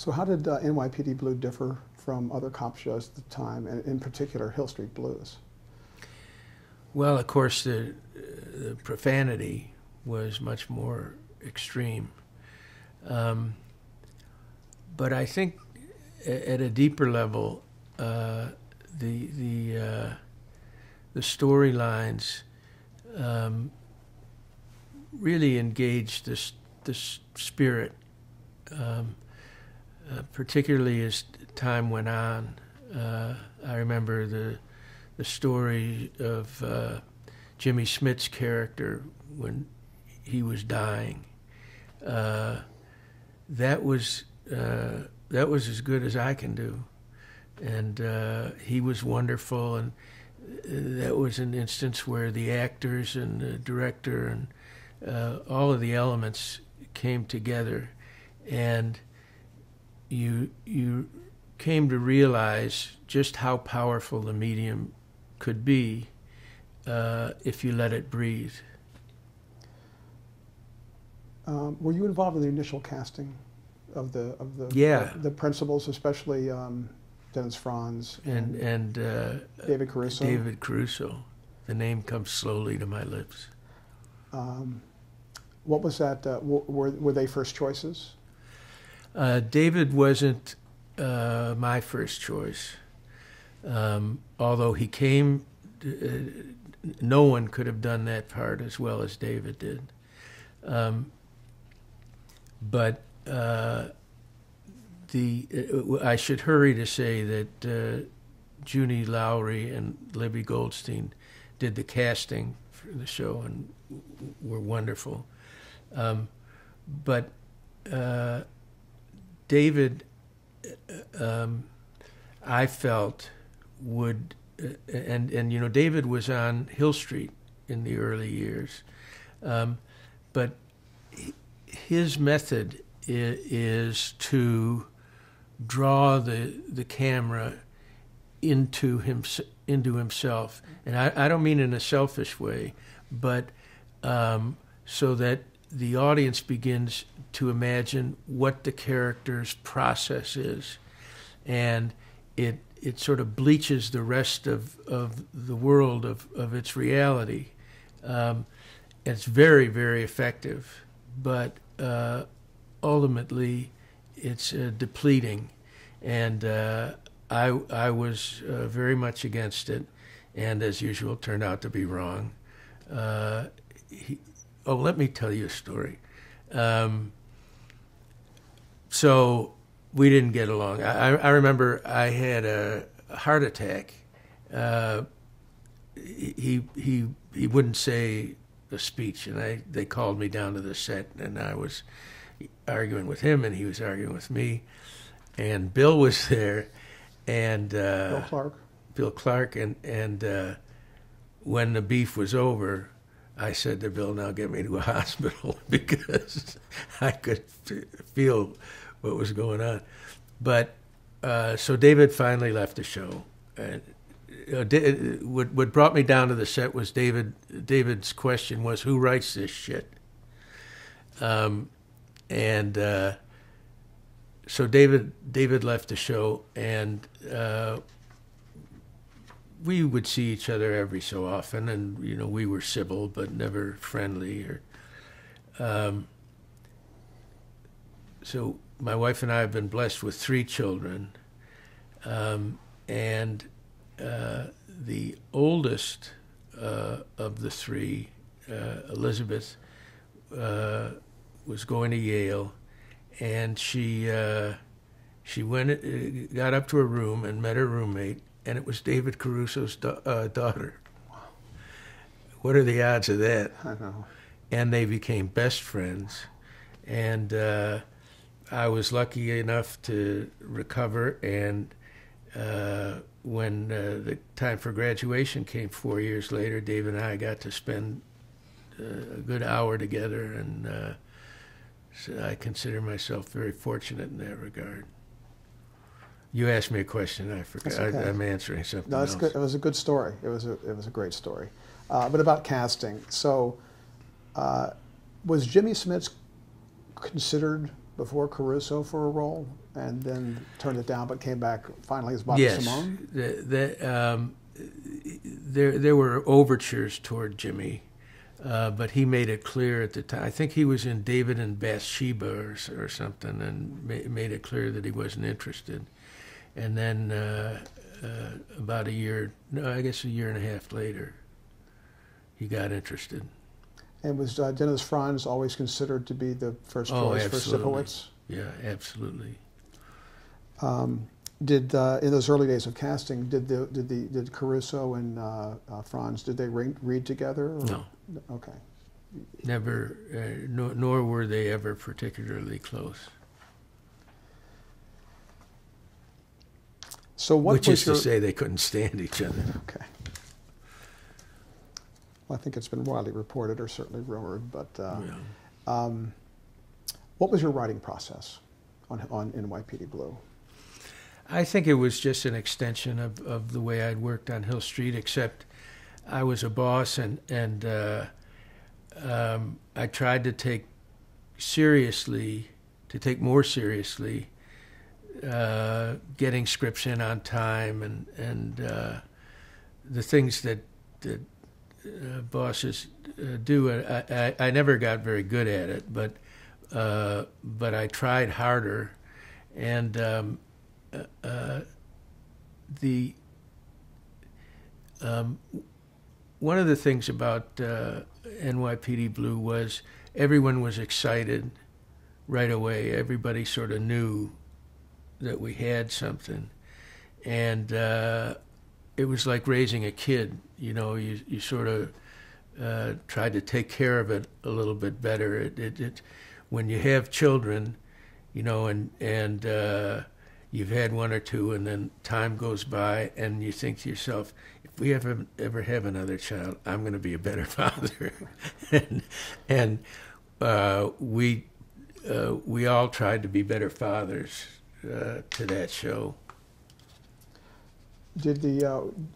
So how did NYPD Blue differ from other cop shows at the time, and in particular Hill Street Blues? Well, of course, the profanity was much more extreme. But I think at a deeper level, the storylines really engaged the spirit, particularly as time went on. I remember the story of Jimmy Smith's character when he was dying. That was as good as I can do, and he was wonderful. And that was an instance where the actors and the director and all of the elements came together, and you came to realize just how powerful the medium could be if you let it breathe. Were you involved in the initial casting of the principals, especially Dennis Franz and David Caruso? David Caruso. The name comes slowly to my lips. What was that? Were they first choices? David wasn't my first choice. Although he came, no one could have done that part as well as David did. But I should hurry to say that Junie Lowry and Libby Goldstein did the casting for the show and were wonderful. But David, I felt would, and you know, David was on Hill Street in the early years, but his method is to draw the camera into himself, and I don't mean in a selfish way, but so that the audience begins to imagine what the character's process is, and it sort of bleaches the rest of the world of its reality. It's very, very effective, but ultimately it's depleting, and I was very much against it, and as usual turned out to be wrong. Let me tell you a story. So we didn't get along. I remember I had a heart attack. He wouldn't say a speech, and they called me down to the set, and I was arguing with him, and he was arguing with me, and Bill was there, and Bill Clark, and when the beef was over, I said to Bill, "Now get me to a hospital," because I could feel what was going on. But so David finally left the show. And what brought me down to the set was David's question was, "Who writes this shit?" So David left the show, and we would see each other every so often, and you know, we were civil but never friendly. So my wife and I have been blessed with 3 children, and the oldest of the 3, Elizabeth, was going to Yale, and she got up to her room and met her roommate, and it was David Caruso's daughter. Wow. What are the odds of that? I know. And they became best friends, and I was lucky enough to recover, and when the time for graduation came 4 years later, Dave and I got to spend a good hour together, and so I consider myself very fortunate in that regard. You asked me a question, I forgot. Okay. I'm answering something No, that's else. good. It was a good story. It was a great story. But about casting, so was Jimmy Smits considered before Caruso for a role, and then turned it down, but came back finally as Bobby Simone? There were overtures toward Jimmy, but he made it clear at the time. I think he was in David and Bathsheba or something, and made it clear that he wasn't interested. And then about a year and a half later, he got interested. And was Dennis Franz always considered to be the first choice for Sipowicz? Yeah, absolutely. Did in those early days of casting, did Caruso and Franz, did they read together? Or? No. Okay. Never, nor were they ever particularly close. So which is to say they couldn't stand each other. Okay. Well, I think it's been widely reported, or certainly rumored, but what was your writing process on NYPD Blue? I think it was just an extension of the way I'd worked on Hill Street, except I was a boss, and I tried to take more seriously getting scripts in on time, and the things that bosses do. I never got very good at it, but I tried harder, and one of the things about NYPD Blue was everyone was excited right away. Everybody sort of knew that we had something, and it was like raising a kid. You know, you sort of tried to take care of it a little bit better. It when you have children, you know, and you've had one or two, and then time goes by, and you think to yourself, if we ever have another child, I'm going to be a better father. and we all tried to be better fathers to that show.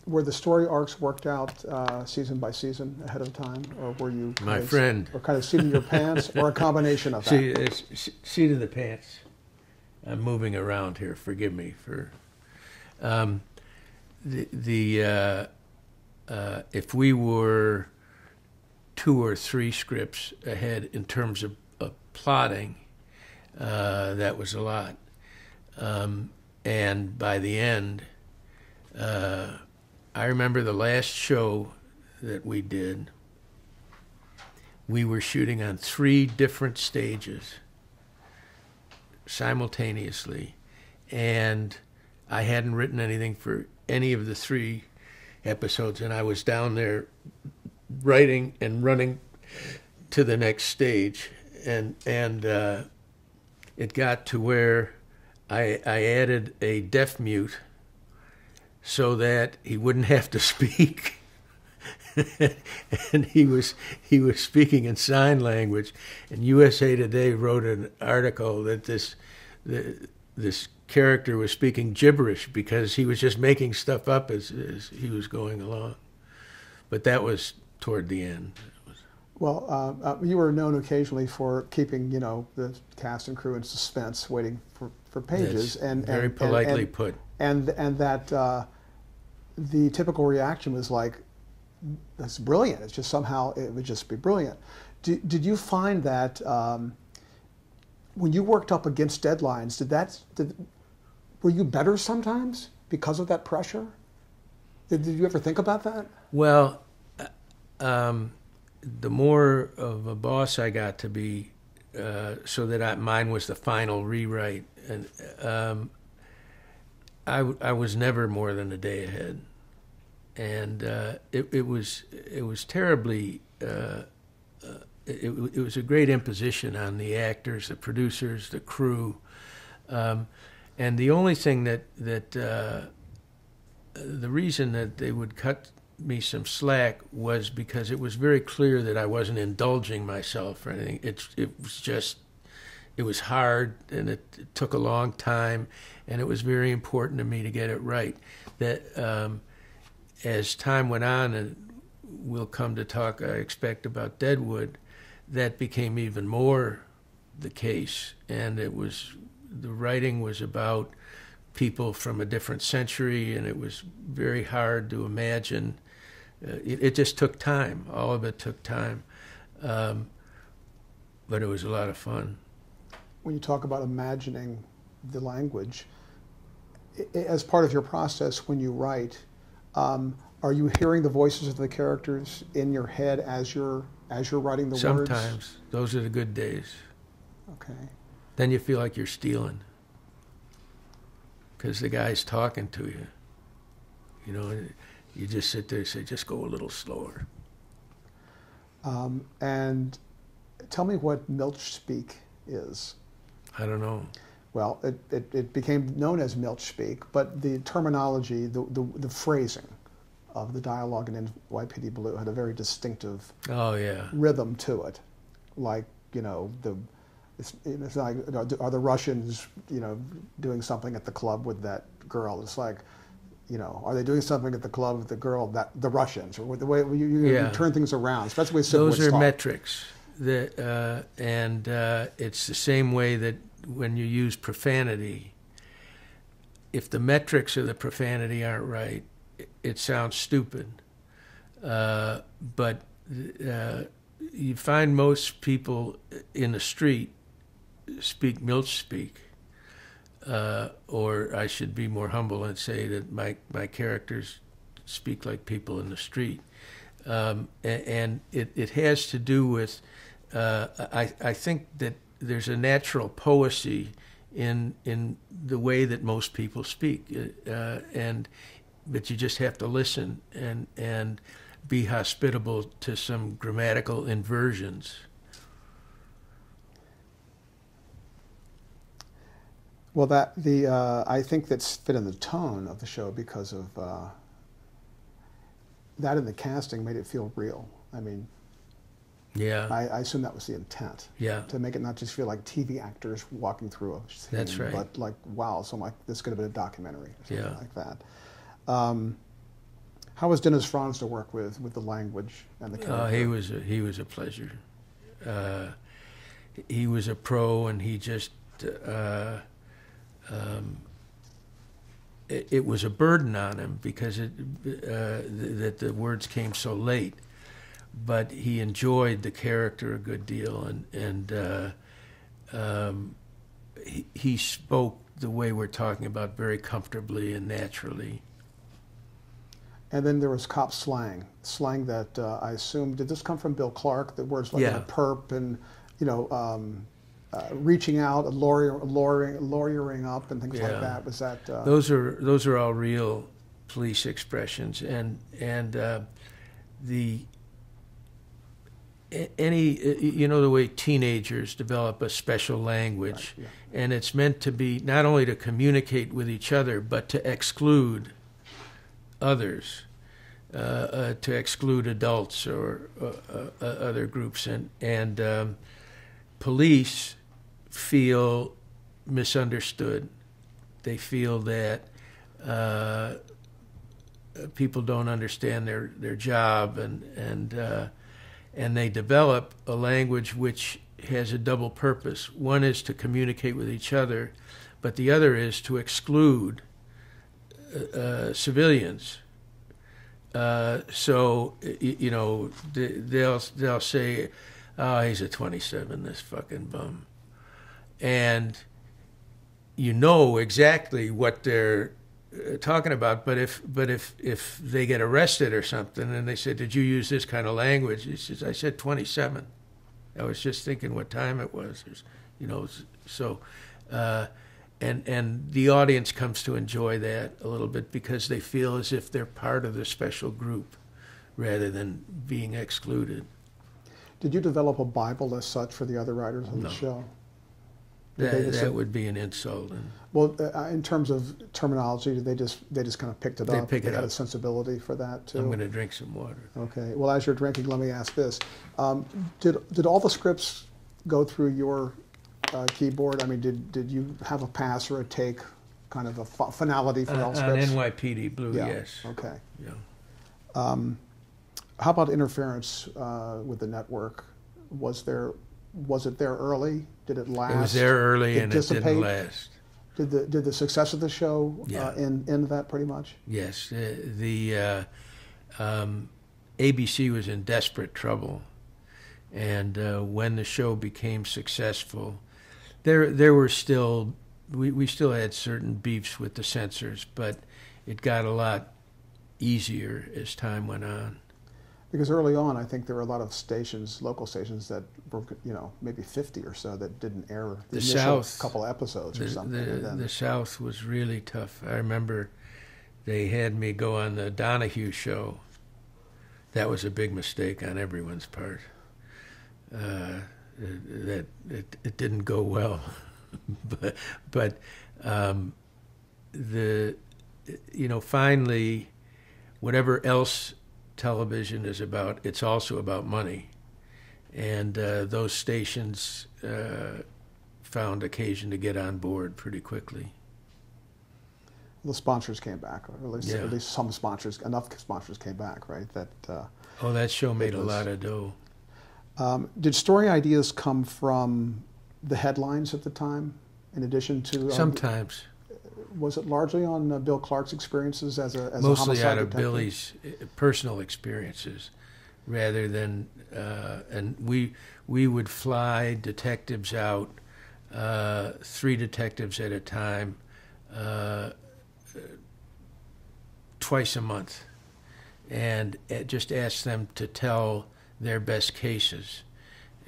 Were the story arcs worked out season by season ahead of time, or were you kind of seating your pants, or a combination of that? Seat of the pants. I'm moving around here. Forgive me for if we were 2 or 3 scripts ahead in terms of plotting, that was a lot. And by the end, I remember the last show that we did, we were shooting on 3 different stages simultaneously, and I hadn't written anything for any of the 3 episodes, and I was down there writing and running to the next stage, and it got to where I added a deaf mute so that he wouldn't have to speak. And he was speaking in sign language, and USA Today wrote an article that this character was speaking gibberish because he was just making stuff up as he was going along. But that was toward the end. Well, you were known occasionally for keeping, the cast and crew in suspense, waiting for pages. That's very politely put. And that the typical reaction was like, that's brilliant. It's just somehow it would just be brilliant. Did you find that when you worked up against deadlines, were you better sometimes because of that pressure? Did you ever think about that? Well, the more of a boss I got to be, so that mine was the final rewrite, and I was never more than a day ahead. And it was terribly. It was a great imposition on the actors, the producers, the crew, and the only thing that the reason that they would cut me some slack was because it was very clear that I wasn't indulging myself or anything. It was hard, and it took a long time, and it was very important to me to get it right. That as time went on, and we'll come to talk, I expect, about Deadwood, that became even more the case, and the writing was about people from a different century, and it was very hard to imagine. It just took time. All of it took time, but it was a lot of fun. When you talk about imagining the language, as part of your process when you write, are you hearing the voices of the characters in your head as you're writing the words? Sometimes. Those are the good days. Okay. Then you feel like you're stealing, because the guy's talking to you. You know, you just sit there and say, just go a little slower. And tell me what Milch speak is. I don't know. Well, it became known as Milch speak, but the terminology, the phrasing of the dialogue in NYPD Blue had a very distinctive rhythm to it. Like, you know, it's like, are the Russians, you know, doing something at the club with that girl? It's like, you know, are they doing something at the club with the girl, the Russians, or with the way you turn things around? So that's the way those are metrics. And it's the same way that when you use profanity, if the metrics of the profanity aren't right, it sounds stupid. But you find most people in the street speak Milch speak. Or I should be more humble and say that my characters speak like people in the street. And it has to do with, I think that there's a natural poesy in the way that most people speak, but you just have to listen and be hospitable to some grammatical inversions. Well, I think that's fit in the tone of the show because of that, and the casting made it feel real. I mean, yeah, I assume that was the intent. Yeah, to make it not just feel like TV actors walking through a scene, that's right, but like, wow, so like this could have been a documentary or something like that. How was Dennis Franz to work with the language and the character? He was a pleasure. He was a pro, and he just. It was a burden on him because that the words came so late, but he enjoyed the character a good deal, and he spoke the way we're talking about very comfortably and naturally. And then there was cop slang that I assume, did this come from Bill Clark? The words like perp and, you know, reaching out, lawyering up, and things like that. Was that? Those are all real police expressions, and you know the way teenagers develop a special language, right, and it's meant to be not only to communicate with each other, but to exclude others, to exclude adults or other groups, and police feel misunderstood. They feel that people don't understand their job, and they develop a language which has a double purpose. One is to communicate with each other, but the other is to exclude civilians. So you know, they'll say, "Oh, he's a 27, this fucking bum," and you know exactly what they're talking about. But if they get arrested or something, and they say, "Did you use this kind of language?" He says, "I said 27. I was just thinking what time it was." You know, so. And the audience comes to enjoy that a little bit because they feel as if they're part of the special group rather than being excluded. Did you develop a Bible as such for the other writers on the show? That would be an insult. Well, in terms of terminology, they just kind of picked it up? They had a sensibility for that too? I'm going to drink some water. Okay. Well, as you're drinking, let me ask this. Did all the scripts go through your keyboard? I mean, did you have a pass or a take, kind of a finality for all scripts? On NYPD Blue, yes. Okay. Yeah. How about interference with the network? Was there was it there early? Did it last? It was there early, and it didn't last. Did the success of the show end that pretty much? Yes, the ABC was in desperate trouble, and when the show became successful, there were still we still had certain beefs with the censors, but it got a lot easier as time went on. Because early on, I think there were a lot of stations, local stations, that were, maybe 50 or so that didn't air the initial South, couple episodes or something. The South was really tough. I remember they had me go on the Donahue show. That was a big mistake on everyone's part. That it didn't go well, but finally, whatever else television is about, it's also about money, and those stations found occasion to get on board pretty quickly. The sponsors came back, or at least some sponsors, enough sponsors came back, right? That show made a lot of dough. Did story ideas come from the headlines at the time, in addition to sometimes? Was it largely on Bill Clark's experiences as a mostly homicide out of detective? Billy's personal experiences, rather than and we would fly detectives out, 3 detectives at a time, twice a month, and just ask them to tell their best cases,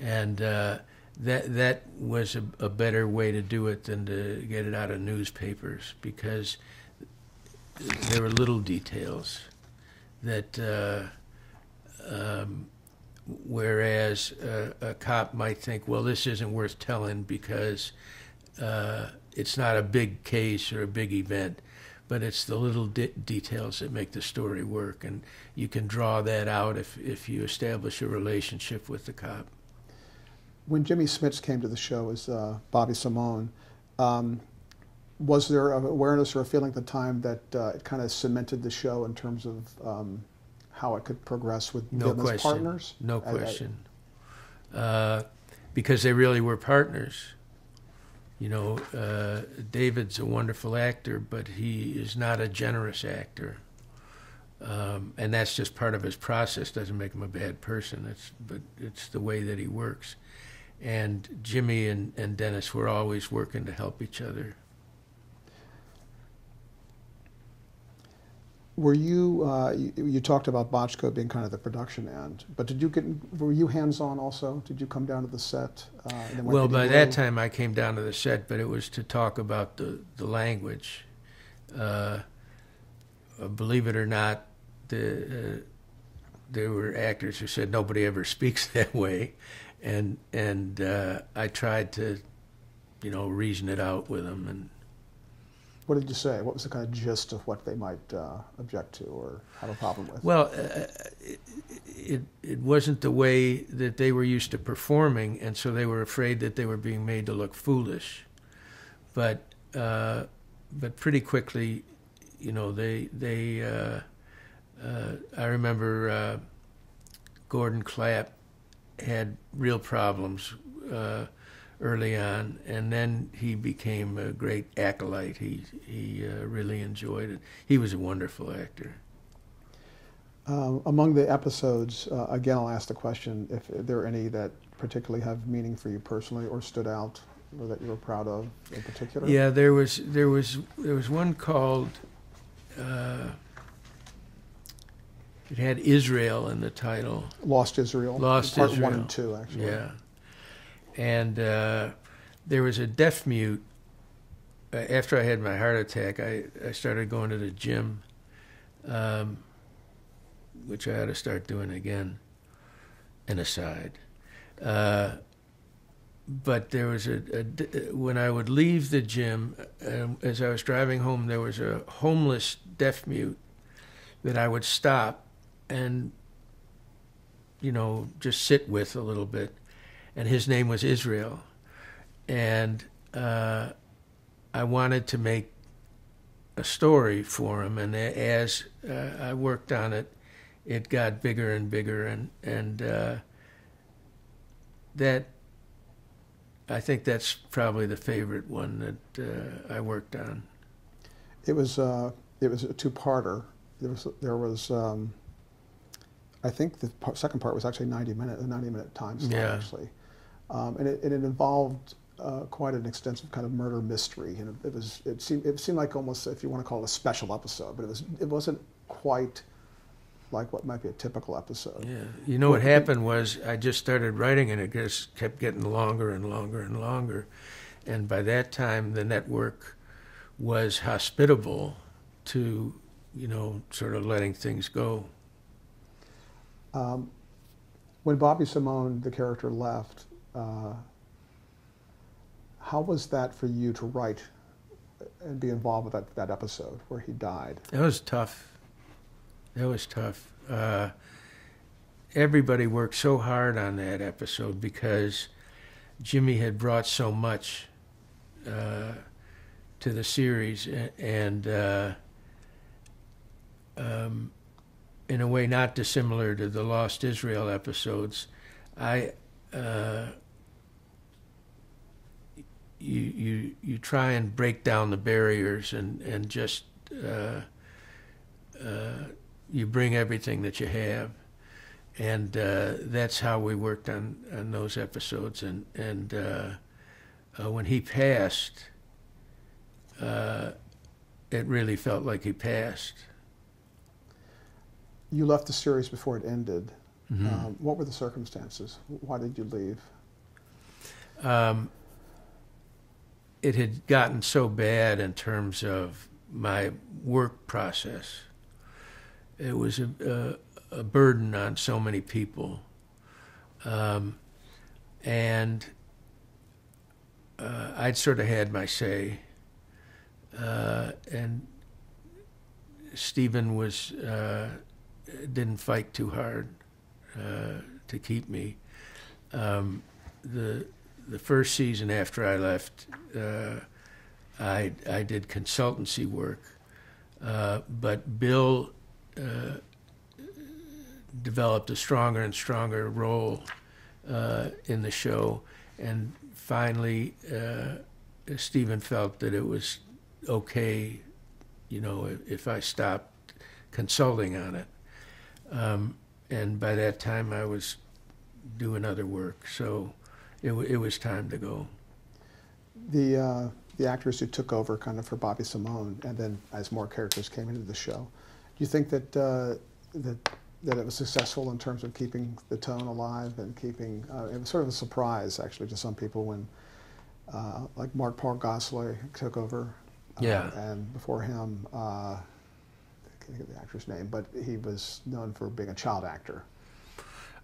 and that was a better way to do it than to get it out of newspapers, because there were little details that whereas a cop might think, well, this isn't worth telling because it's not a big case or a big event, but it's the little details that make the story work, and you can draw that out if you establish a relationship with the cop. When Jimmy Smits came to the show as Bobby Simone, was there an awareness or a feeling at the time that it kind of cemented the show in terms of how it could progress with them as partners? No question. Because they really were partners. David's a wonderful actor, but he is not a generous actor. And that's just part of his process. Doesn't make him a bad person. But it's the way that he works. And Jimmy and Dennis were always working to help each other. Were you talked about Bochco being kind of the production end, but were you hands-on also? Did you come down to the set? Well, by that time I came down to the set, but it was to talk about the language. Believe it or not, there were actors who said nobody ever speaks that way, and I tried to, reason it out with them. And what did you say? What was the kind of gist of what they might object to or have a problem with? Well, it wasn't the way that they were used to performing, and so they were afraid that they were being made to look foolish. But pretty quickly, I remember Gordon Clapp had real problems early on, and then he became a great acolyte. He really enjoyed it. He was a wonderful actor. Among the episodes, again, I'll ask the question if there are any that particularly have meaning for you personally or stood out or that you were proud of in particular. Yeah, there was one called. It had Israel in the title. Lost Israel. Lost Part Israel. 1 and 2, actually. Yeah. And there was a deaf mute. After I had my heart attack, I started going to the gym, which I ought to start doing again, an aside. But there was when I would leave the gym, as I was driving home, there was a homeless deaf mute that I would stop and, just sit with a little bit. And his name was Israel. And I wanted to make a story for him. And as I worked on it, it got bigger and bigger. And that I think that's probably the favorite one that I worked on. It was a two-parter. There was I think the second part was actually a 90-minute time slot, Yeah. actually, and it involved quite an extensive kind of murder mystery, and it seemed like almost, if you want to call it a special episode, but it wasn't quite like what might be a typical episode. Yeah, you know what happened was I just started writing, and it just kept getting longer and longer and longer, and by that time the network was hospitable to, sort of letting things go. When Bobby Simone, the character, left, how was that for you to write and be involved with that episode where he died? That was tough. That was tough. Everybody worked so hard on that episode because Jimmy had brought so much to the series, and in a way not dissimilar to the Lost Israel episodes, you try and break down the barriers and just you bring everything that you have, and that's how we worked on those episodes. And when he passed, it really felt like he passed. You left the series before it ended. Mm-hmm. What were the circumstances? Why did you leave? It had gotten so bad in terms of my work process. It was a burden on so many people. And I'd sort of had my say. And Stephen didn't fight too hard to keep me. The first season after I left, I did consultancy work, but Bill developed a stronger and stronger role in the show, and finally Stephen felt that it was okay, if I stopped consulting on it. And by that time I was doing other work, so it was time to go. The actors who took over kind of for Bobby Simone, and then as more characters came into the show, do you think that it was successful in terms of keeping the tone alive and keeping? It was sort of a surprise, actually, to some people when, like Paul Gosselaar took over. Yeah. And before him, I can't think of the actor's name, but he was known for being a child actor.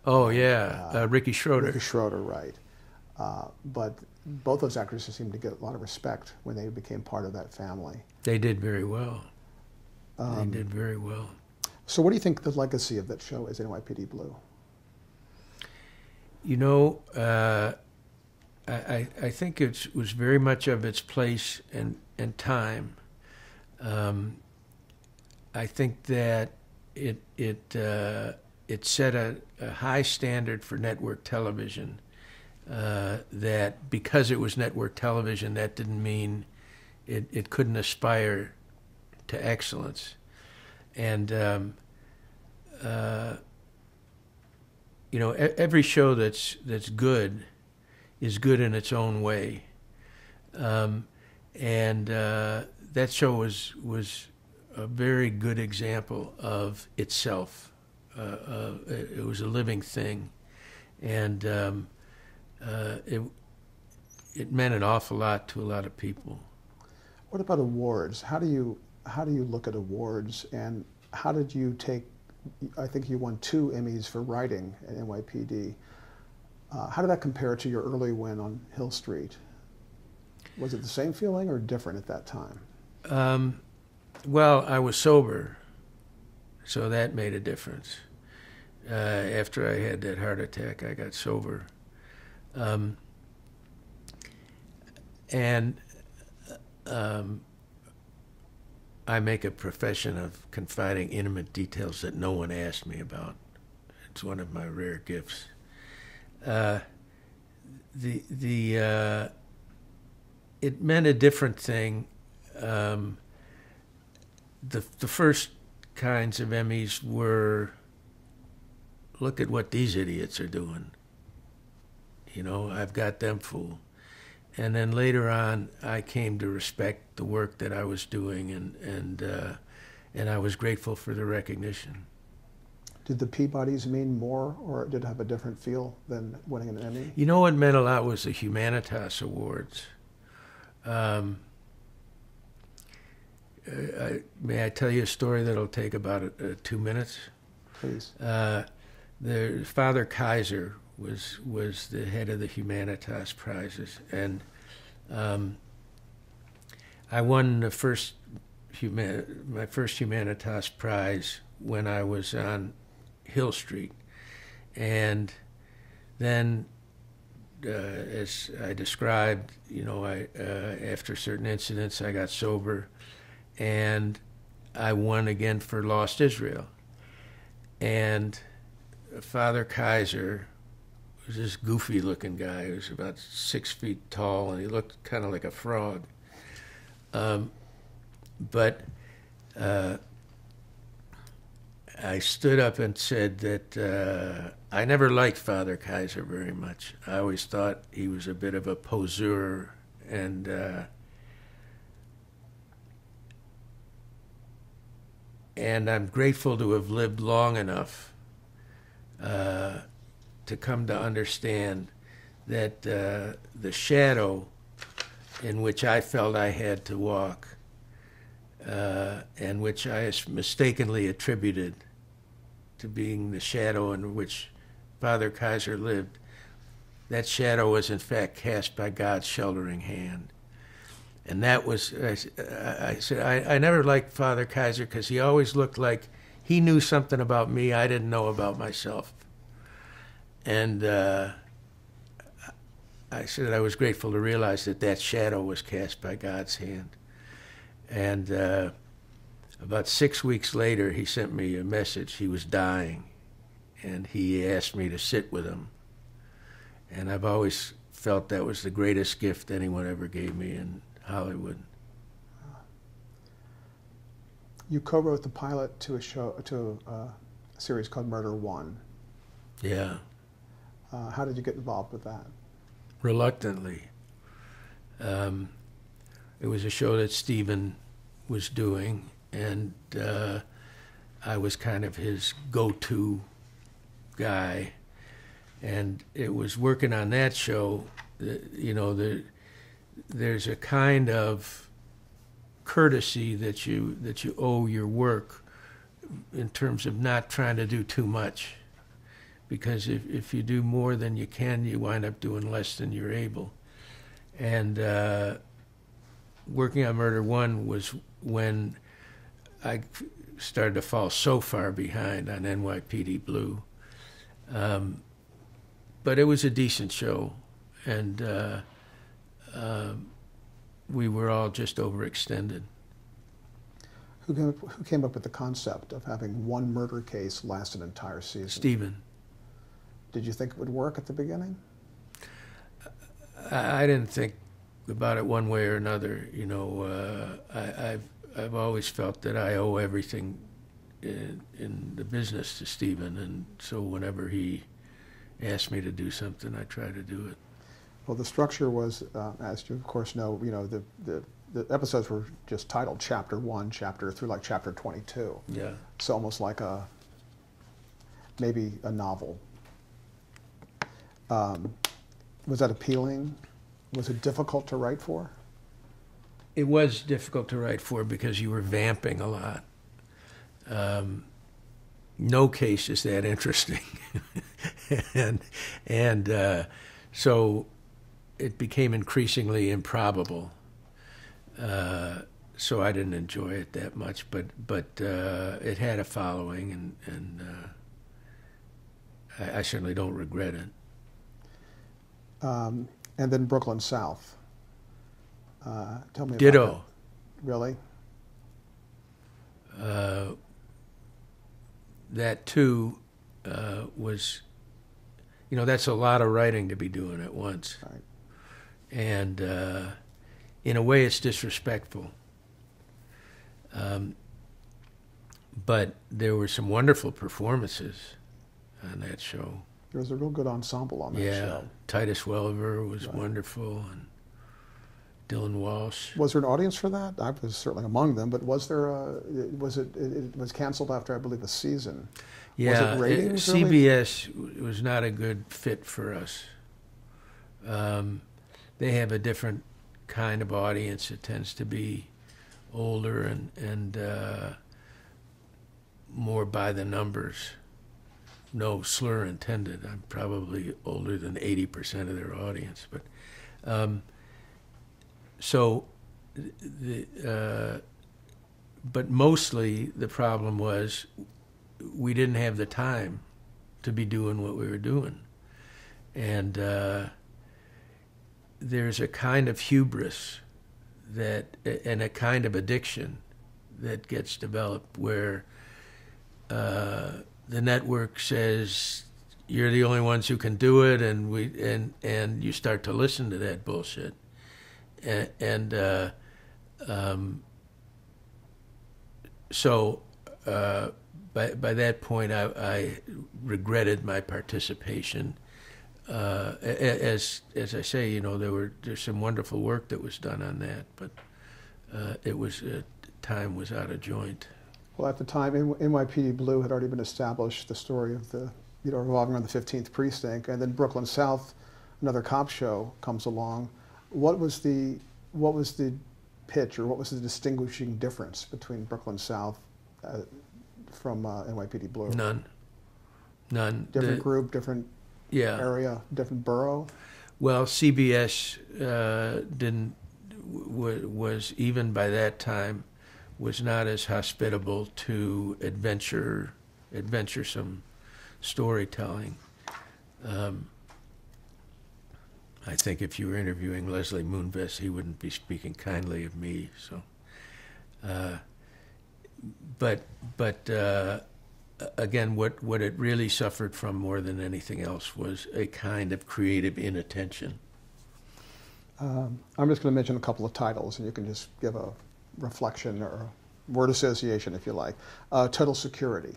Oh yeah, Ricky Schroeder. Ricky Schroeder, right. But both those actors seemed to get a lot of respect when they became part of that family. They did very well. They did very well. So what do you think the legacy of that show is, NYPD Blue? I think it was very much of its place and time. I think that it set a high standard for network television. That because it was network television, that didn't mean it couldn't aspire to excellence. And every show that's good is good in its own way. And that show was a very good example of itself. It was a living thing, and it meant an awful lot to a lot of people. What about awards? How do you look at awards, and how did you take? I think you won 2 Emmys for writing at NYPD. How did that compare to your early win on Hill Street? Was it the same feeling or different at that time? Well, I was sober, so that made a difference. After I had that heart attack, I got sober. And I make a profession of confiding intimate details that no one asked me about. It's one of my rare gifts. it meant a different thing. The first kinds of Emmys were, look at what these idiots are doing. I've got them fooled. And then later on, I came to respect the work that I was doing, and I was grateful for the recognition. Did the Peabodys mean more, or did it have a different feel than winning an Emmy? What meant a lot was the Humanitas Awards. May I tell you a story that'll take about 2 minutes? Please. The Father Kaiser was the head of the Humanitas prizes, and I won my first Humanitas prize when I was on Hill Street, and then as I described, after certain incidents, I got sober, and I won again for Lost Israel. And Father Kaiser was this goofy-looking guy. He was about 6 feet tall, and he looked kind of like a frog. But I stood up and said that I never liked Father Kaiser very much. I always thought he was a bit of a poseur, and I'm grateful to have lived long enough to come to understand that the shadow in which I felt I had to walk, and which I mistakenly attributed to being the shadow in which Father Kaiser lived, that shadow was in fact cast by God's sheltering hand. And that was, I said, I never liked Father Kaiser because he always looked like he knew something about me I didn't know about myself. And I said I was grateful to realize that shadow was cast by God's hand. And about 6 weeks later, he sent me a message. He was dying, and he asked me to sit with him. And I've always felt that was the greatest gift anyone ever gave me in Hollywood. You co-wrote the pilot to a series called Murder One. Yeah. How did you get involved with that? Reluctantly. It was a show that Stephen was doing, and I was kind of his go-to guy. And it was working on that show, there's a kind of courtesy that you owe your work in terms of not trying to do too much. Because if you do more than you can, you wind up doing less than you're able. And working on Murder One was when I started to fall so far behind on NYPD Blue. But it was a decent show, and we were all just overextended. Who came up with the concept of having one murder case last an entire season? Stephen. Did you think it would work at the beginning? I didn't think about it one way or another. I've always felt that I owe everything in the business to Stephen, and so whenever he asked me to do something, I try to do it. Well, the structure was, as you of course know, the episodes were just titled Chapter 1, through like Chapter 22. Yeah. It's almost like maybe a novel. Was that appealing? Was it difficult to write for? It was difficult to write for because you were vamping a lot. No case is that interesting. and so it became increasingly improbable. So I didn't enjoy it that much, but it had a following, and I certainly don't regret it. And then Brooklyn South. Tell me Ditto. about that. Really? That too was, that's a lot of writing to be doing at once. Right. And in a way, it's disrespectful. But there were some wonderful performances on that show. There was a real good ensemble on that show. Yeah, Titus Welliver was wonderful, and Dylan Walsh. Was there an audience for that? I was certainly among them, but was there it was canceled after, I believe, a season. Yeah, was it ratings, really? CBS was not a good fit for us. They have a different kind of audience. It tends to be older and more by the numbers. No slur intended. I'm probably older than 80% of their audience, but but mostly the problem was we didn't have the time to be doing what we were doing, and there's a kind of hubris and a kind of addiction that gets developed where the network says you're the only ones who can do it, and you start to listen to that bullshit, so by that point I regretted my participation. As I say, there's some wonderful work that was done on that, but time was out of joint. Well, at the time, NYPD Blue had already been established, the story of revolving around the 15th precinct, and then Brooklyn South, another cop show, comes along. What was the pitch, or what was the distinguishing difference between Brooklyn South from NYPD Blue? None. Different group, different area, different borough. Well, CBS was even by that time was not as hospitable to adventuresome storytelling. I think if you were interviewing Leslie Moonves, he wouldn't be speaking kindly of me. So, but again, what it really suffered from more than anything else was a kind of creative inattention. I'm just going to mention a couple of titles, and you can just give a reflection or word association if you like. Total Security.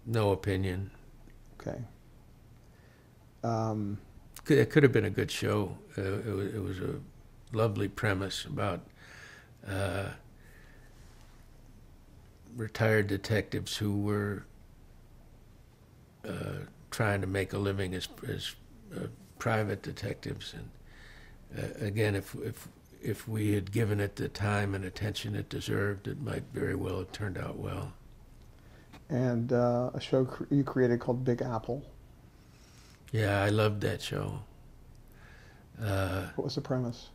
No opinion. Okay. It could have been a good show. It was a lovely premise about retired detectives who were trying to make a living as private detectives, and again, if we had given it the time and attention it deserved, it might very well have turned out well. And a show you created called Big Apple. Yeah, I loved that show. What was the premise?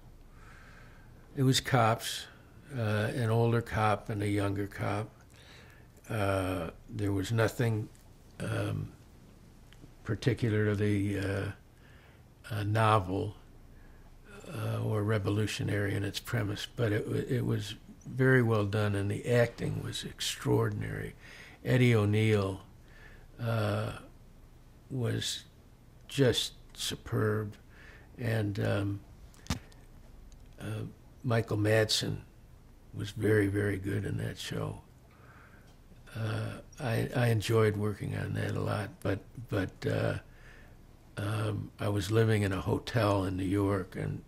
It was cops, an older cop and a younger cop. There was nothing particularly novel or revolutionary in its premise, but it was very well done, and the acting was extraordinary. Eddie O'Neill was just superb, and Michael Madsen was very, very good in that show. I enjoyed working on that a lot, but I was living in a hotel in New York, and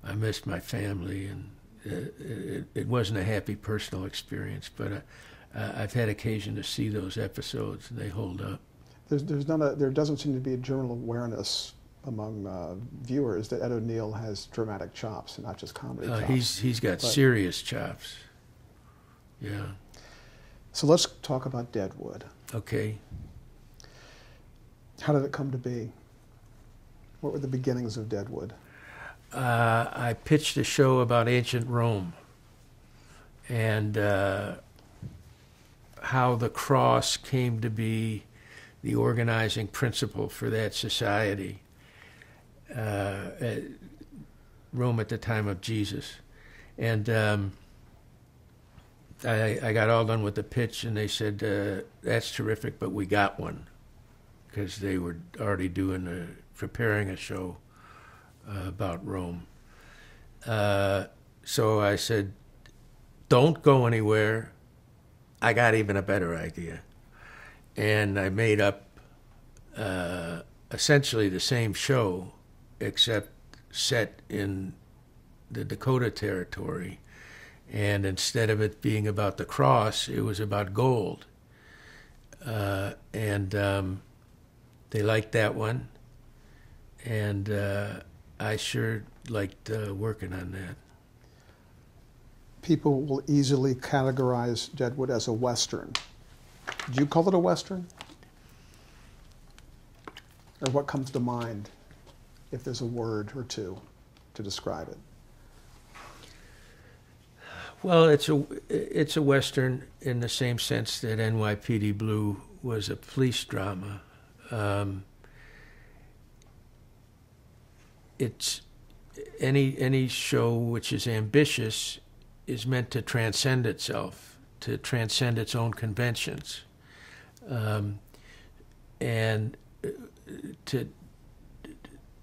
I missed my family, and it wasn't a happy personal experience, but I've had occasion to see those episodes, and they hold up. There doesn't seem to be a general awareness among viewers that Ed O'Neill has dramatic chops and not just comedy chops. He's got serious chops. Yeah. So let's talk about Deadwood. Okay. How did it come to be? What were the beginnings of Deadwood? I pitched a show about ancient Rome and how the cross came to be the organizing principle for that society. Rome at the time of Jesus. And I got all done with the pitch, and they said, "That's terrific, but we got one," because they were already preparing a show about Rome. So I said, "Don't go anywhere. I got even a better idea," and I made up essentially the same show, except set in the Dakota Territory. And instead of it being about the cross, it was about gold. And they liked that one. And I sure liked working on that. People will easily categorize Deadwood as a Western. Do you call it a Western? Or what comes to mind if there's a word or two to describe it? Well, it's a Western in the same sense that NYPD Blue was a police drama. It's any show which is ambitious is meant to transcend itself, to transcend its own conventions, and to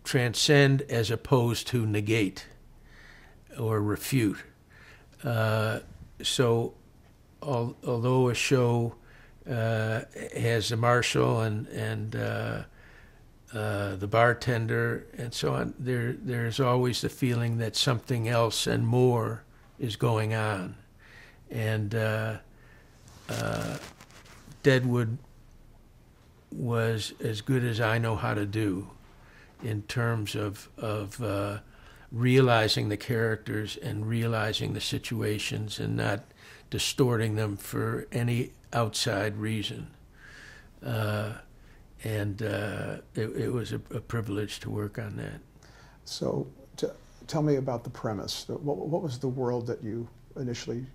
transcend as opposed to negate or refute. So, although a show has the marshal and the bartender and so on, there's always the feeling that something else and more is going on. And Deadwood was as good as I know how to do in terms of realizing the characters and realizing the situations and not distorting them for any outside reason. And it was a privilege to work on that. So tell me about the premise. What was the world that you initially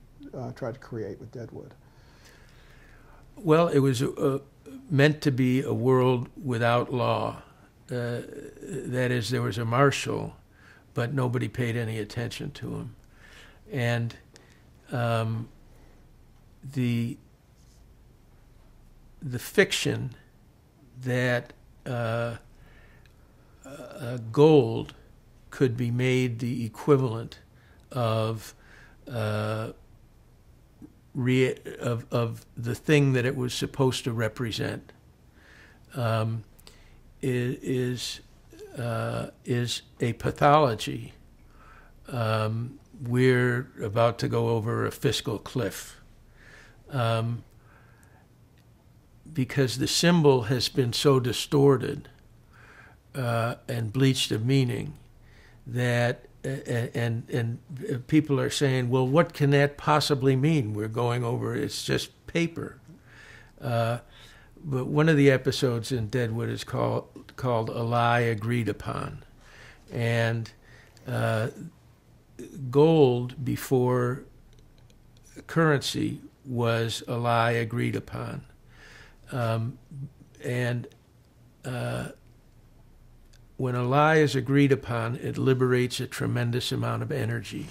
tried to create with Deadwood? Well, it was meant to be a world without law. That is, there was a marshal, but nobody paid any attention to him. And the fiction that gold could be made the equivalent of the thing that it was supposed to represent is a pathology. We're about to go over a fiscal cliff. Because the symbol has been so distorted and bleached of meaning that, and people are saying, well, what can that possibly mean? We're going over, it's just paper. But one of the episodes in Deadwood is called A Lie Agreed Upon. And gold before currency was a lie agreed upon. And when a lie is agreed upon, it liberates a tremendous amount of energy.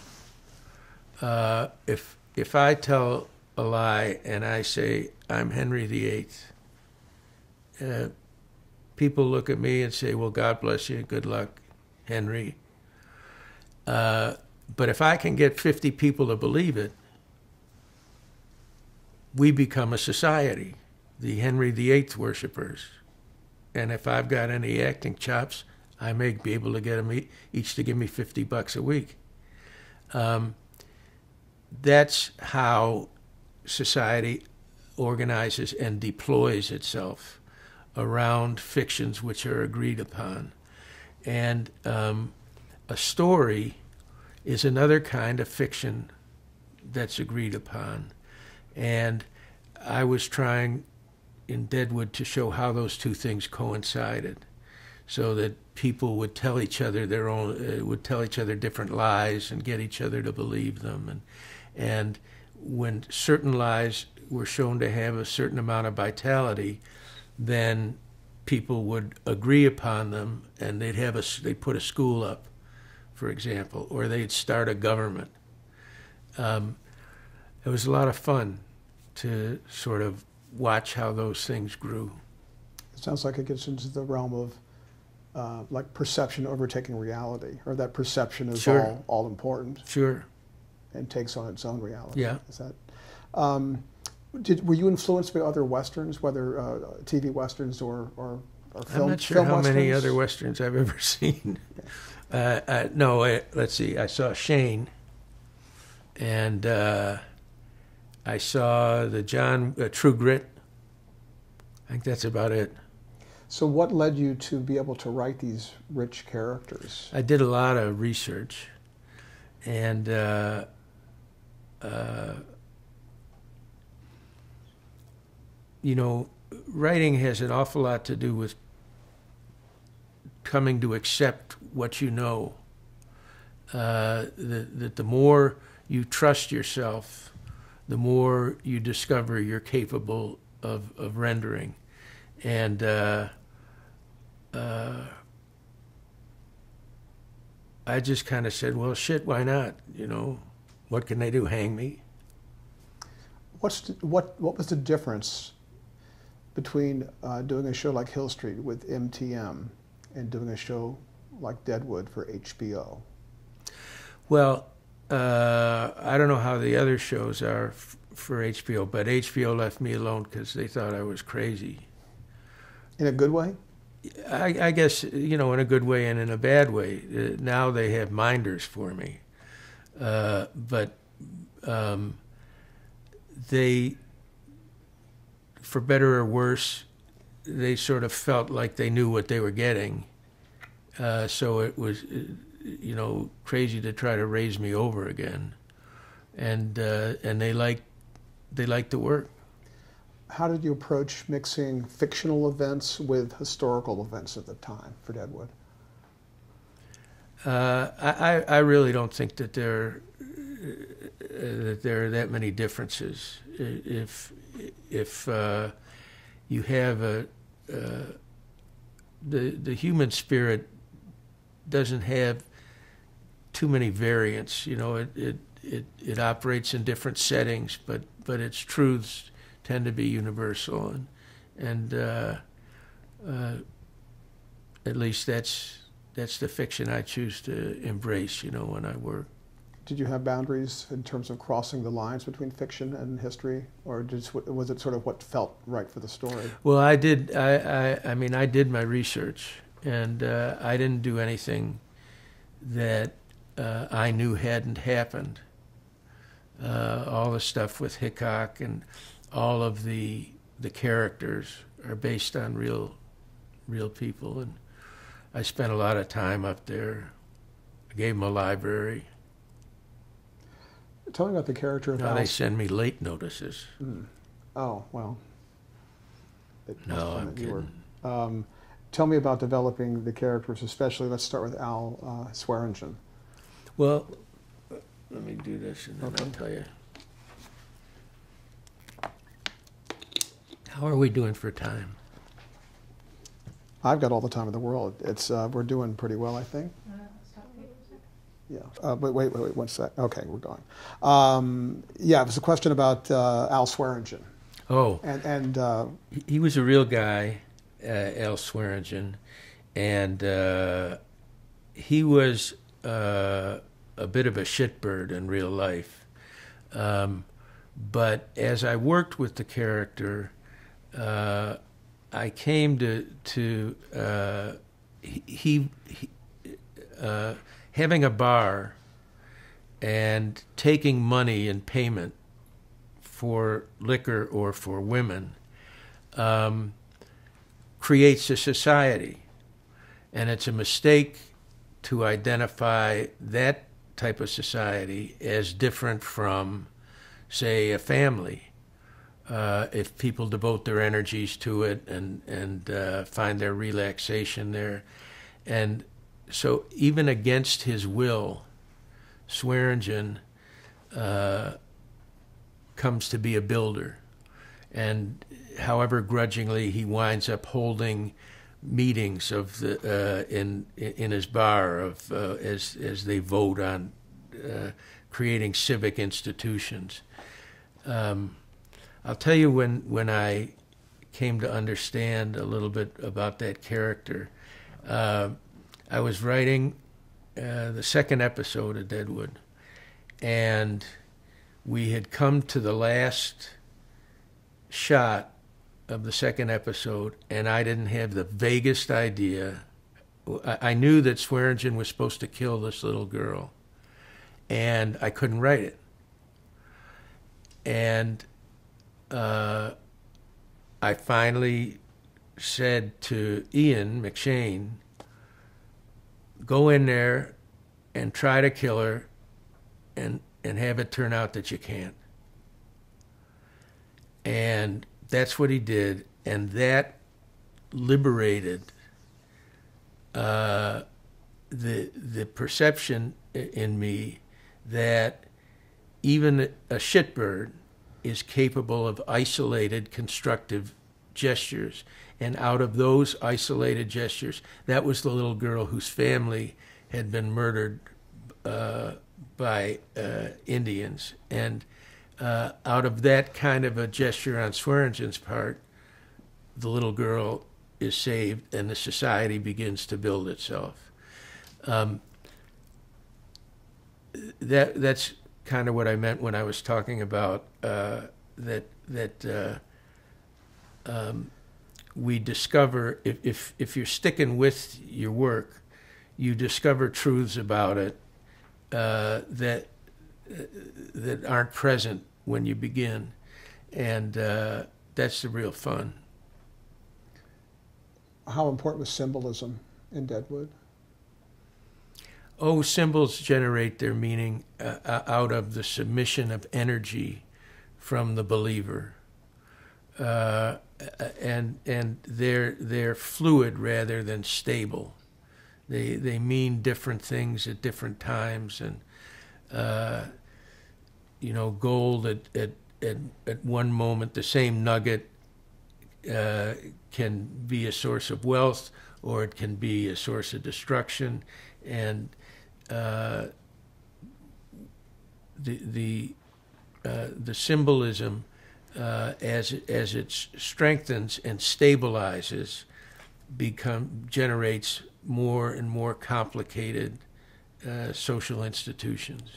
If I tell a lie and I say, I'm Henry VIII, people look at me and say, well, God bless you, good luck, Henry. But if I can get 50 people to believe it, we become a society, the Henry VIII worshippers. And if I've got any acting chops, I may be able to get them each to give me $50 a week. That's how society organizes and deploys itself around fictions which are agreed upon. And a story is another kind of fiction that's agreed upon. And I was trying in Deadwood to show how those two things coincided, so that people would tell each other different lies and get each other to believe them. And when certain lies were shown to have a certain amount of vitality, then people would agree upon them, and they'd put a school up, for example, or they'd start a government. it was a lot of fun to sort of watch how those things grew. It sounds like it gets into the realm of like perception overtaking reality, or that perception is Sure. all important Sure. and takes on its own reality. Yeah. Is that? Were you influenced by other westerns, whether TV westerns or film? I'm not sure film how many westerns? other westerns I've ever seen. No, let's see. I saw Shane, and I saw the True Grit. I think that's about it. So what led you to be able to write these rich characters? I did a lot of research, and you know, writing has an awful lot to do with coming to accept what you know. That the more you trust yourself, the more you discover you're capable of rendering. And I just kind of said, well, shit, why not? You know, what can they do? Hang me? What was the difference between doing a show like Hill Street with MTM and doing a show like Deadwood for HBO? Well, I don't know how the other shows are for HBO, but HBO left me alone because they thought I was crazy. In a good way? I guess, you know, in a good way and in a bad way. Now they have minders for me. But they, for better or worse, they sort of felt like they knew what they were getting. So it was, you know, crazy to try to raise me over again. And they liked the work. How did you approach mixing fictional events with historical events at the time for Deadwood? I really don't think that there are that many differences. If you have the human spirit doesn't have too many variants. You know, it operates in different settings, but its truths tend to be universal, and at least that's the fiction I choose to embrace. You know, when I work. Did you have boundaries in terms of crossing the lines between fiction and history, or was it sort of what felt right for the story? Well, I did. I mean, I did my research, and I didn't do anything that I knew hadn't happened. All the stuff with Hickok and all of the characters are based on real people, and I spent a lot of time up there. I gave them a library. Tell me about the character of Now Al. they send me late notices. Oh, well. No, I'm kidding. Tell me about developing the characters, especially, let's start with Al Swearingen. Well, let me do this and then I'll tell you. How are we doing for time? I've got all the time in the world. It's we're doing pretty well, I think. Yeah. But wait, 1 sec. Okay, we're going. Yeah, it was a question about Al Swearingen. Oh. And he was a real guy, Al Swearingen, and he was a bit of a shitbird in real life. But as I worked with the character, I came to having a bar and taking money in payment for liquor or for women creates a society. And it's a mistake to identify that type of society as different from, say, a family. If people devote their energies to it and find their relaxation there. And so even against his will, Swearingen comes to be a builder. And however grudgingly, he winds up holding meetings of the in his bar of as they vote on creating civic institutions. I'll tell you when I came to understand a little bit about that character. I was writing the second episode of Deadwood, and we had come to the last shot of the second episode, and I didn't have the vaguest idea. I knew that Swearingen was supposed to kill this little girl, and I couldn't write it. And I finally said to Ian McShane, go in there and try to kill her and have it turn out that you can't. And that's what he did, and that liberated the perception in me that even a shitbird is capable of isolated constructive gestures. And out of those isolated gestures, that was the little girl whose family had been murdered by Indians. And out of that kind of a gesture on Swearingen's part, the little girl is saved and the society begins to build itself. That's kind of what I meant when I was talking about we discover, if you're sticking with your work, you discover truths about it that aren't present when you begin, and that's the real fun. How important was symbolism in Deadwood? Oh, symbols generate their meaning out of the submission of energy from the believer, and they're fluid rather than stable. They mean different things at different times, and gold at one moment, the same nugget can be a source of wealth, or it can be a source of destruction, and the symbolism as it strengthens and stabilizes generates more and more complicated social institutions.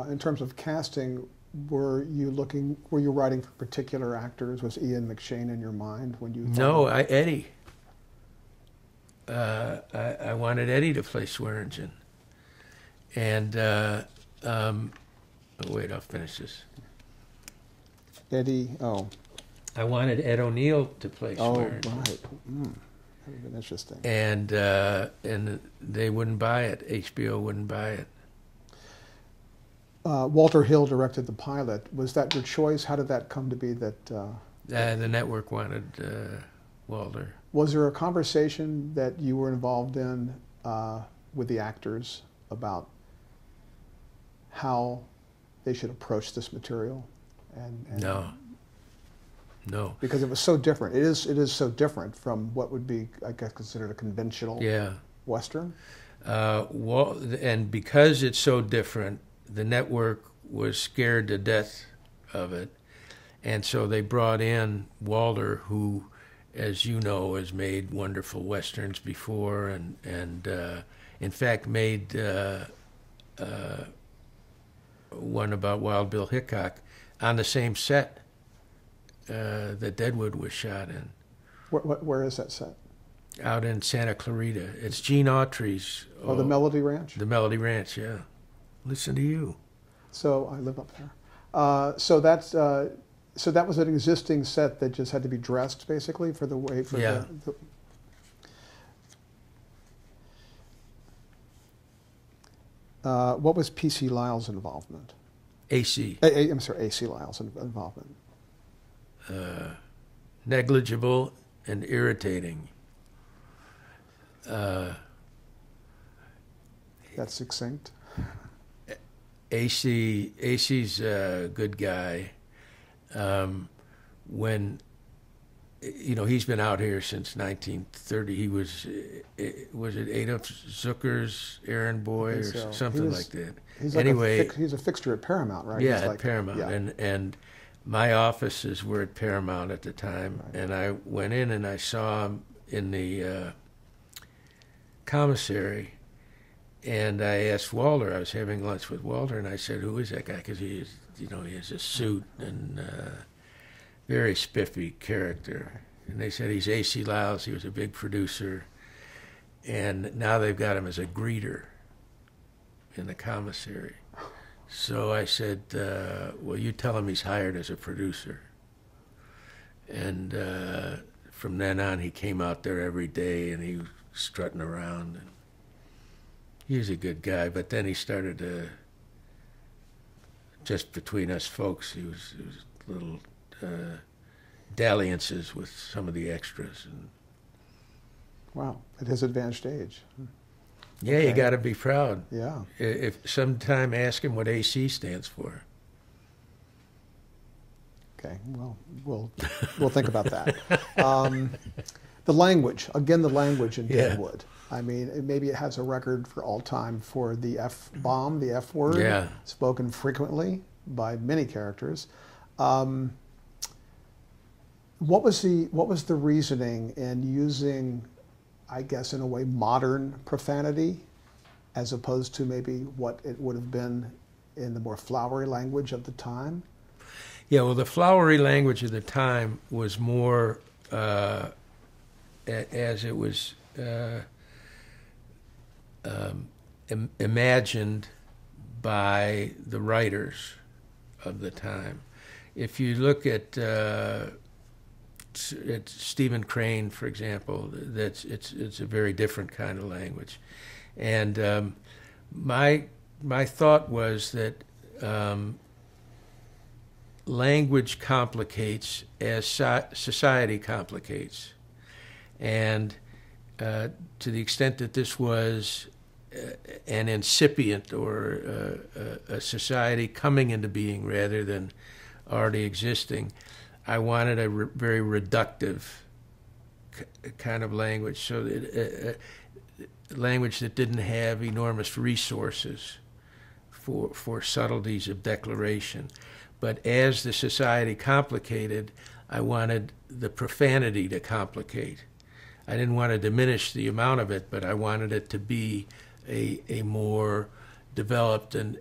In terms of casting, were you writing for particular actors? Was Ian McShane in your mind when you thought? No, Eddie. I wanted Eddie to play Swearingen. And wait, I'll finish this. Eddie, I wanted Ed O'Neill to play Swearingen. Oh, right. That would have been interesting. And they wouldn't buy it. HBO wouldn't buy it. Walter Hill directed the pilot. Was that your choice? How did that come to be that? The network wanted Walter. Was there a conversation that you were involved in with the actors about how they should approach this material? And No. Because it was so different. It is so different from what would be, I guess, considered a conventional Western. And because it's so different, the network was scared to death of it. And so they brought in Walter, who, as you know, has made wonderful Westerns before, and in fact made one about Wild Bill Hickok on the same set that Deadwood was shot in. Where is that set? Out in Santa Clarita. It's Gene Autry's. The Melody Ranch? The Melody Ranch, yeah. Listen to you. So I live up there. So that was an existing set that just had to be dressed, basically, for the way for the what was P.C. Lyle's involvement? AC. I'm sorry, A.C. Lyle's involvement. Negligible and irritating. That's succinct. AC's a good guy. When he's been out here since 1930. He was it Adolf Zucker's errand boy or so. something like that. He's like anyway, he's a fixture at Paramount, right? Yeah, he's at like, Paramount, yeah. and my offices were at Paramount at the time, Right. and I went in and I saw him in the commissary, and I asked Walter. I was having lunch with Walter, and I said, "Who is that guy?" Because he has a suit and very spiffy character. And they said he's A.C. Lyles. He was a big producer, and now they've got him as a greeter in the commissary. So I said, well, you tell him he's hired as a producer. And from then on, he came out there every day, and he was strutting around. And he was a good guy, but then he started to, just between us folks, he was little dalliances with some of the extras. And wow, at his advanced age. yeah, Okay. you got to be proud. Yeah. If sometime ask him what AC stands for. Okay. Well, we'll think about that. The language, again, the language in Yeah. Deadwood. I mean, maybe it has a record for all time for the F-bomb, the F word, Yeah. spoken frequently by many characters. What was the reasoning in using, I guess, in a way, modern profanity, as opposed to maybe what it would have been in the more flowery language of the time? Yeah, well, the flowery language of the time was more as it was imagined by the writers of the time. If you look at Stephen Crane, for example, it's a very different kind of language, and my thought was that language complicates as society complicates, and to the extent that this was an incipient or a society coming into being rather than already existing, I wanted a very reductive kind of language, so that language that didn't have enormous resources for subtleties of declaration. But as the society complicated, I wanted the profanity to complicate. I didn't want to diminish the amount of it, but I wanted it to be a more developed and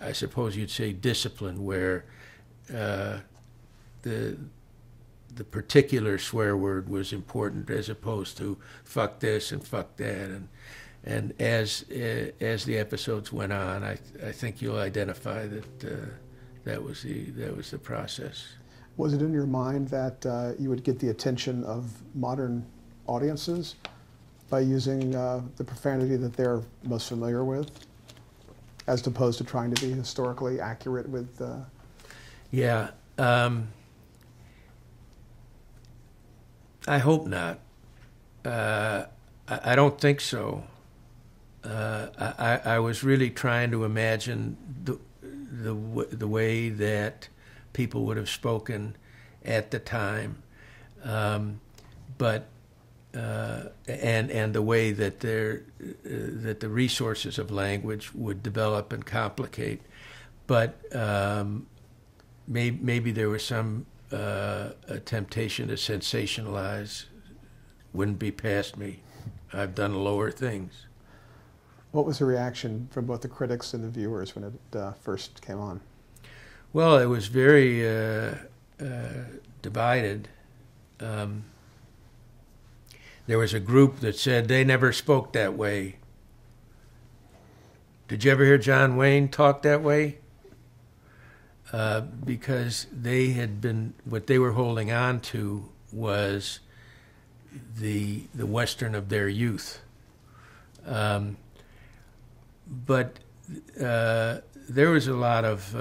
I suppose you'd say discipline, where the particular swear word was important as opposed to fuck this and fuck that. And as the episodes went on, I think you'll identify that that was the process. Was it in your mind that you would get the attention of modern audiences by using the profanity that they're most familiar with, as opposed to trying to be historically accurate with? Yeah, I hope not. I don't think so. I was really trying to imagine the way that people would have spoken at the time, but and the way that that the resources of language would develop and complicate, but maybe there was some a temptation to sensationalize. Wouldn't be past me. I've done lower things. What was the reaction from both the critics and the viewers when it first came on? Well, it was very divided. There was a group that said they never spoke that way. Did you ever hear John Wayne talk that way? Because they had been, what they were holding on to was the Western of their youth. But there was a lot of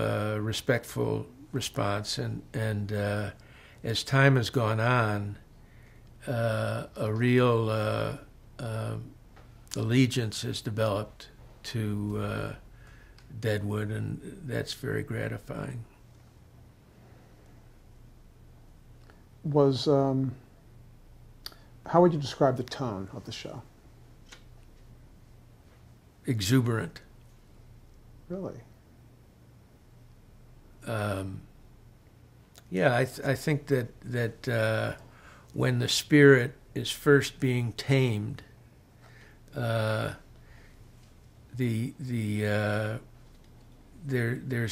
respectful response, and as time has gone on, a real allegiance has developed to Deadwood, and that's very gratifying. was how would you describe the tone of the show? Exuberant. Really? Yeah, I think that when the spirit is first being tamed, there's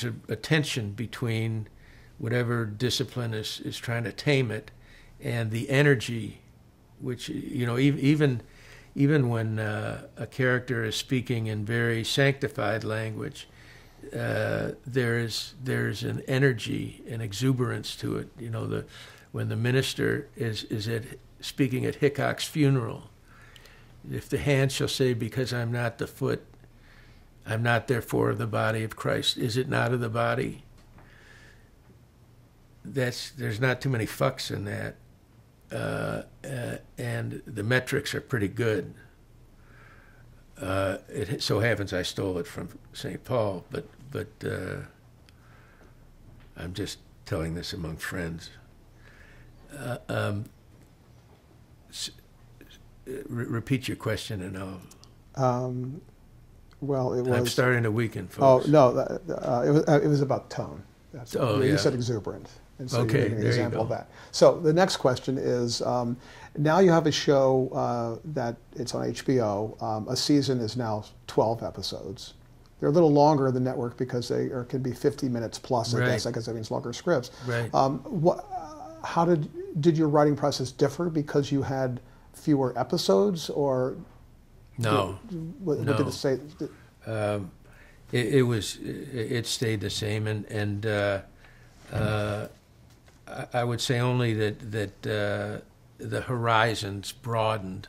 a tension between whatever discipline is trying to tame it and the energy, which, you know, even when a character is speaking in very sanctified language, there's an energy, an exuberance to it. You know, when the minister is speaking at Hickok's funeral, if the hand shall say, because I'm not the foot, I'm not therefore of the body of Christ, is it not of the body? There's not too many fucks in that, and the metrics are pretty good. It so happens I stole it from St. Paul, but I'm just telling this among friends. Repeat your question, and I'll. Well, it was. I'm starting to weaken, folks. Oh no, it was about tone. That's yeah. You said exuberant, and so Okay, you're giving an there you example go. of that. So the next question is: now you have a show that it's on HBO. A season is now 12 episodes. They're a little longer than network because they can be 50 minutes plus. Right. I guess that means longer scripts. Right. How did your writing process differ because you had fewer episodes, or No. what No. did it say? It stayed the same, and I would say only that the horizons broadened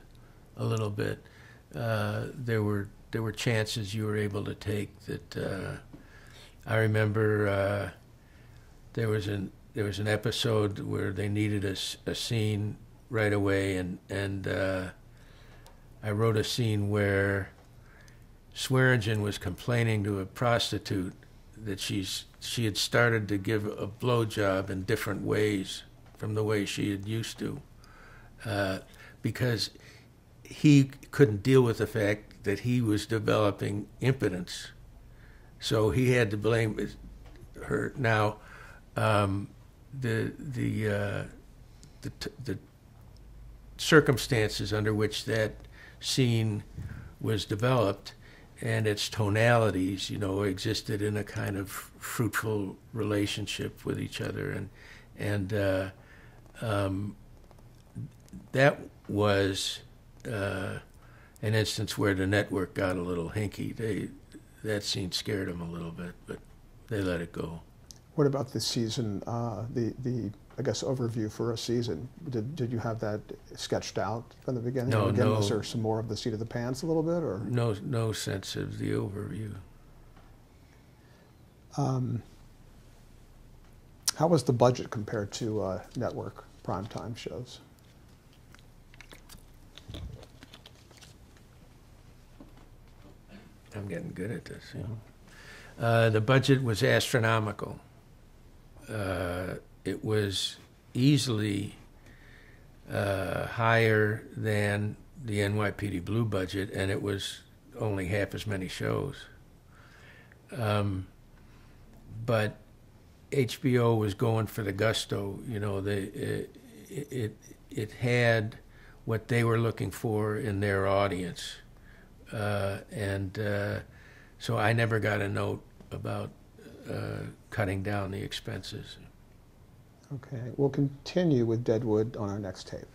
a little bit. There were chances you were able to take that. I remember there was an episode where they needed a scene right away, and I wrote a scene where Swearingen was complaining to a prostitute that she had started to give a blowjob in different ways from the way she had used to, because he couldn't deal with the fact that he was developing impotence, so he had to blame her. Now, the circumstances under which that scene was developed and its tonalities, you know, existed in a kind of fruitful relationship with each other, and that was an instance where the network got a little hinky. That scene scared them a little bit, but they let it go. What about the season? The I guess overview for a season. Did you have that sketched out from the beginning? No, Again, no. Was there some more of the seat of the pants a little bit, or No sense of the overview. how was the budget compared to network primetime shows? I'm getting good at this. You know. The budget was astronomical. It was easily higher than the NYPD Blue budget, and it was only half as many shows. But HBO was going for the gusto. You know, it had what they were looking for in their audience. And so I never got a note about cutting down the expenses. Okay, we'll continue with Deadwood on our next tape.